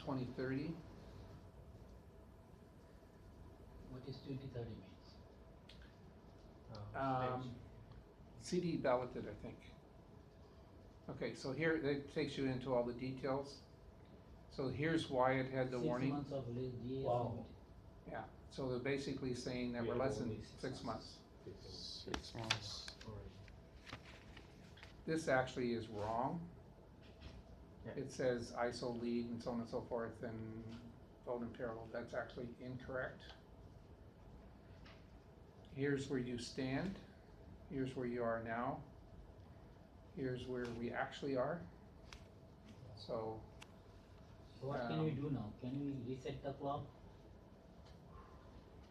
2030. What is 2030 means? CD balloted, I think. Okay, so here it takes you into all the details. So here's why it had the 6 warning. months of GS Wow. limit. Yeah, so they're basically saying that we're Yeah, less than only 6 months. 6 months. This actually is wrong. Yeah. It says ISO lead and so on and so forth and vote in parallel. That's actually incorrect. Here's where you stand. Here's where you are now. Here's where we actually are. So, So what can we do now? Can we reset the clock?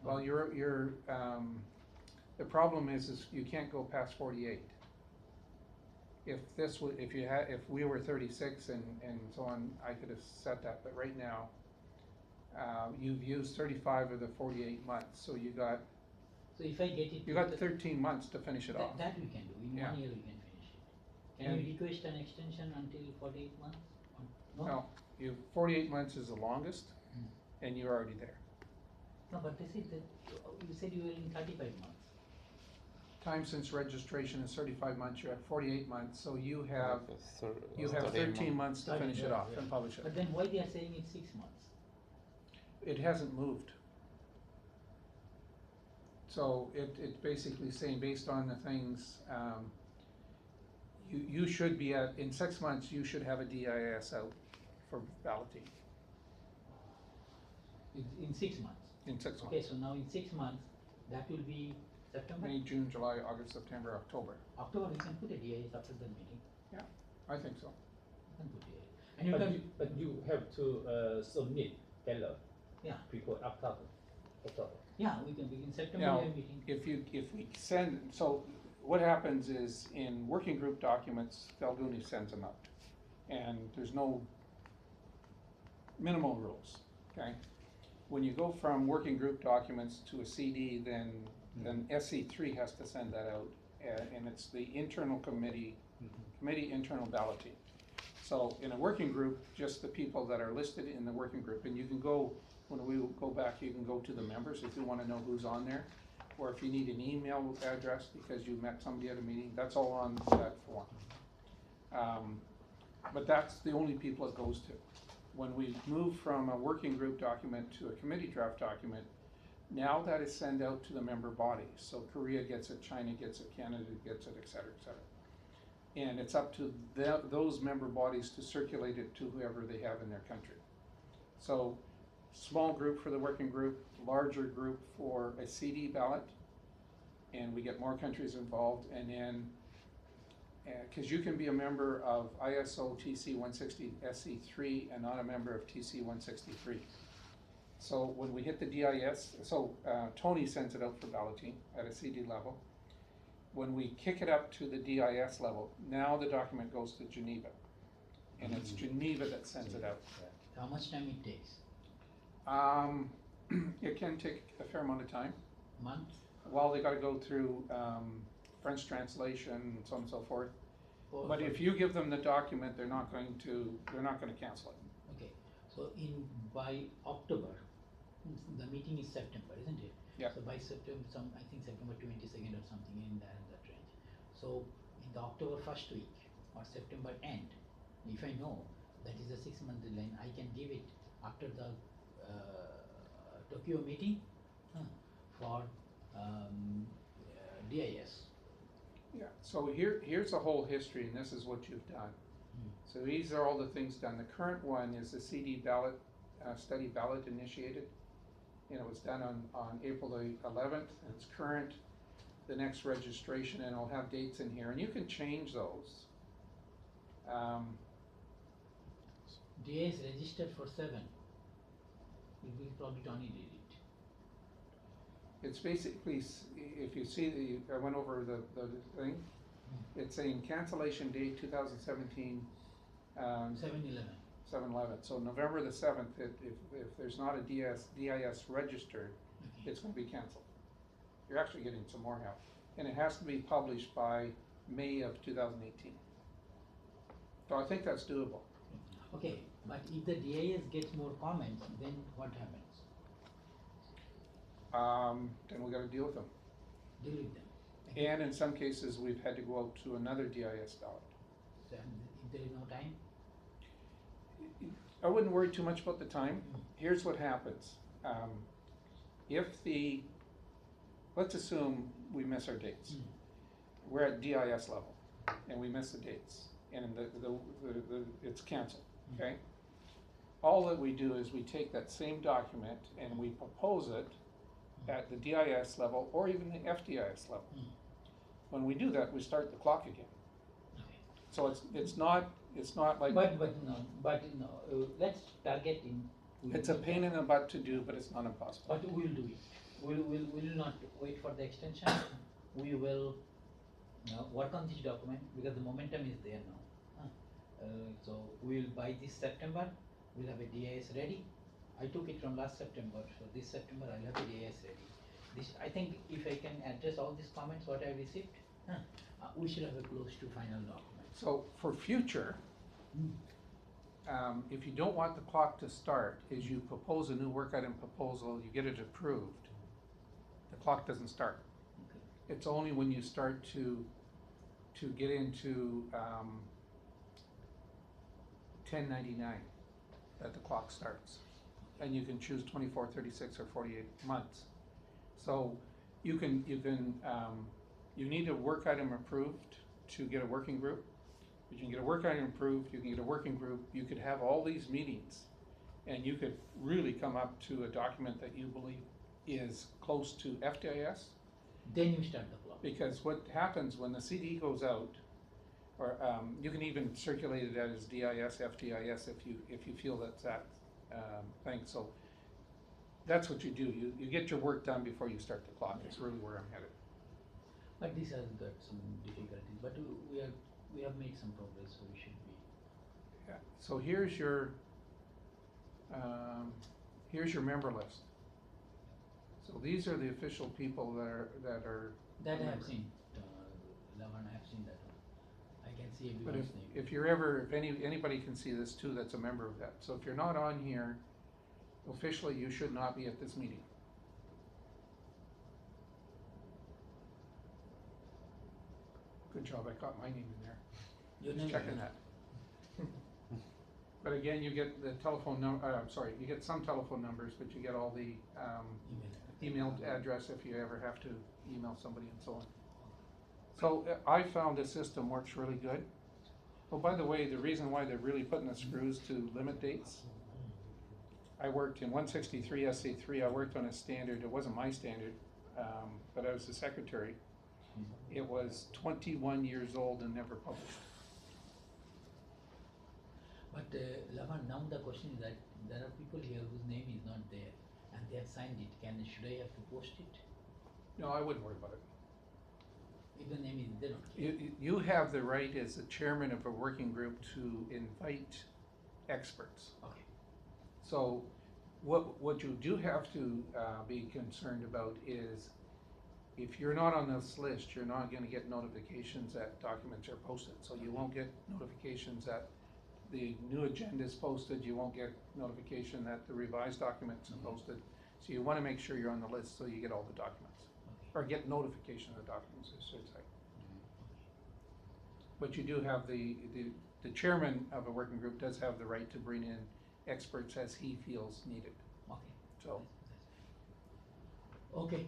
well, the problem is you can't go past 48. If this would, if we were 36 and so on, I could have set that, but right now, you've used 35 of the 48 months, so you got So if I get it. You got 13 months to finish it off. That we can do, in Yeah. 1 year we can finish it. Can And- we request an extension until 48 months? Or No, 48 months is the longest, Mm. and you're already there. No, but this is the, you said you were in 35 months. Time since registration is 35 months, you're at 48 months, so you have You 13 months to Sorry, finish it yeah, off yeah. and publish it. But then why they are saying it's 6 months? It hasn't moved. So it's basically saying, based on the things, you should be in 6 months, you should have a DIS out for balloting In 6 months. in 6 Okay, months. so now in 6 months, that will be September? May, June, July, August, September, October. October, we can put a DIS after the meeting. I think so. We can put DIS. And you can, But you have to submit ballot yeah, before October. yeah, we can begin September Now, we are meeting. if we send, so what happens is in working group documents, Falguni sends them out. And there's no minimal rules, okay? When you go from working group documents to a CD, then SC3 has to send that out. And it's the internal committee internal balloting. So in a working group, just the people that are listed in the working group, and you can go, when we go back, you can go to the members if you wanna know who's on there. Or if you need an email address because you met somebody at a meeting, that's all on that form. But that's the only people it goes to. When we move from a working group document to a committee draft document, now that is sent out to the member bodies. So Korea gets it, China gets it, Canada gets it, et cetera, et cetera. And it's up to those member bodies to circulate it to whoever they have in their country. So small group for the working group, larger group for a CD ballot, and we get more countries involved, and then, because you can be a member of ISO TC 160 SC3 and not a member of TC 163. So when we hit the DIS, Tony sends it out for balloting at a CD level. When we kick it up to the DIS level, now the document goes to Geneva. And it's Geneva that sends it out. How much time it takes? It can take a fair amount of time. Month? Well, they gotta go through French translation and so on and so forth. But Or- if you give them the document, they're not gonna cancel it. Okay, so by October, the meeting is September, isn't it? Yeah. So by September, I think September 22nd or something in that range. So in the October first week or September end, if I know that is a 6 month deadline, I can give it after the Tokyo meeting for DIS. Yeah, so here's the whole history, and this is what you've done. So these are all the things done. The current one is the CD ballot, study ballot initiated. And it was done on April the 11th, and it's current. The next registration, and I'll have dates in here, and you can change those. DIS registered for 7. We probably Tony did it. It's basically, if you see, I went over the thing. It's saying cancellation date 2017, 7/11. 7/11. So November the 7th, if there's not a DIS registered, Okay. it's going to be canceled. You're actually getting some more help. And it has to be published by May of 2018. So I think that's doable. Okay, But if the DIS gets more comments, then what happens? Then we gotta deal with them. Deal with them. And in some cases, we've had to go out to another DIS ballot. So, if there is no time, I wouldn't worry too much about the time. Mm. Here's what happens. Let's assume we miss our dates. Mm. We're at DIS level and we miss the dates and it's canceled, Mm. okay? All that we do is we take that same document and we propose it at the DIS level or even the FDIS level. Mm. When we do that, we start the clock again. okay. So it's not like, But no, let's target in. it's a pain in the butt to do, but it's not impossible. But we'll do it. We'll not wait for the extension. We will work on this document because the momentum is there now. So we'll by this September, we'll have a DIS ready. I took it from last September, so this September I'll have a DIS ready. I think if I can address all these comments what I received, we should have a close to final document. So for future, if you don't want the clock to start, is you propose a new work item proposal, you get it approved, the clock doesn't start. Okay. It's only when you start to get into 1099 that the clock starts. And you can choose 24, 36, or 48 months. So you need a work item approved to get a working group. You can get a work item approved, you can get a working group, you could have all these meetings, and you could really come up to a document that you believe is close to FDIS. Then you start the clock. Because what happens when the CD goes out, or you can even circulate it as DIS, FDIS if you feel that's that thing. So that's what you do. You get your work done before you start the clock. It's really where I'm headed. But this has got some difficulties. But we have made some progress, so we should be. Yeah. So here's your member list. So these are the official people that are. That I have seen. Lavan, I have seen that one. I can see But everyone's name. if anybody can see this too, that's a member of that. So if you're not on here, officially you should not be at this meeting. Good job, I got my name in there. Your Just name checking is- that. But again, you get the telephone you get some telephone numbers, but you get all the email address if you ever have to email somebody and so on. So I found this system works really good. Oh, by the way, the reason why they're really putting the screws to limit dates, I worked in 163 SA3, I worked on a standard, it wasn't my standard, but I was the secretary. It was 21 years old and never published. But Lavan, now the question is that there are people here whose name is not there and they have signed it. Should I have to post it? No, I wouldn't worry about it. If the name is, they don't care. You have the right as the chairman of a working group to invite experts. Okay. So what you do have to be concerned about is if you're not on this list, you're not gonna get notifications that documents are posted. So you won't get notifications that the new agenda is posted, you won't get notification that the revised documents are posted. So you wanna make sure you're on the list so you get all the documents, Okay. or get notification of the documents, I should say. But you do have the chairman of a working group does have the right to bring in experts as he feels needed, Okay. so. Okay.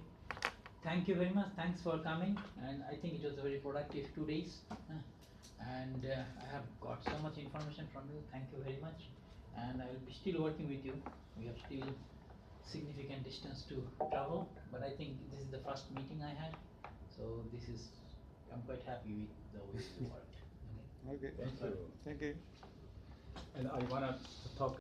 Thank you very much. Thanks for coming. And I think it was a very productive 2 days. And I have got so much information from you. Thank you very much. And I will be still working with you. We have still significant distance to travel, but I think this is the first meeting I had. So I'm quite happy with the way we worked. Okay. Okay. Thank you. Thank you. And I wanna talk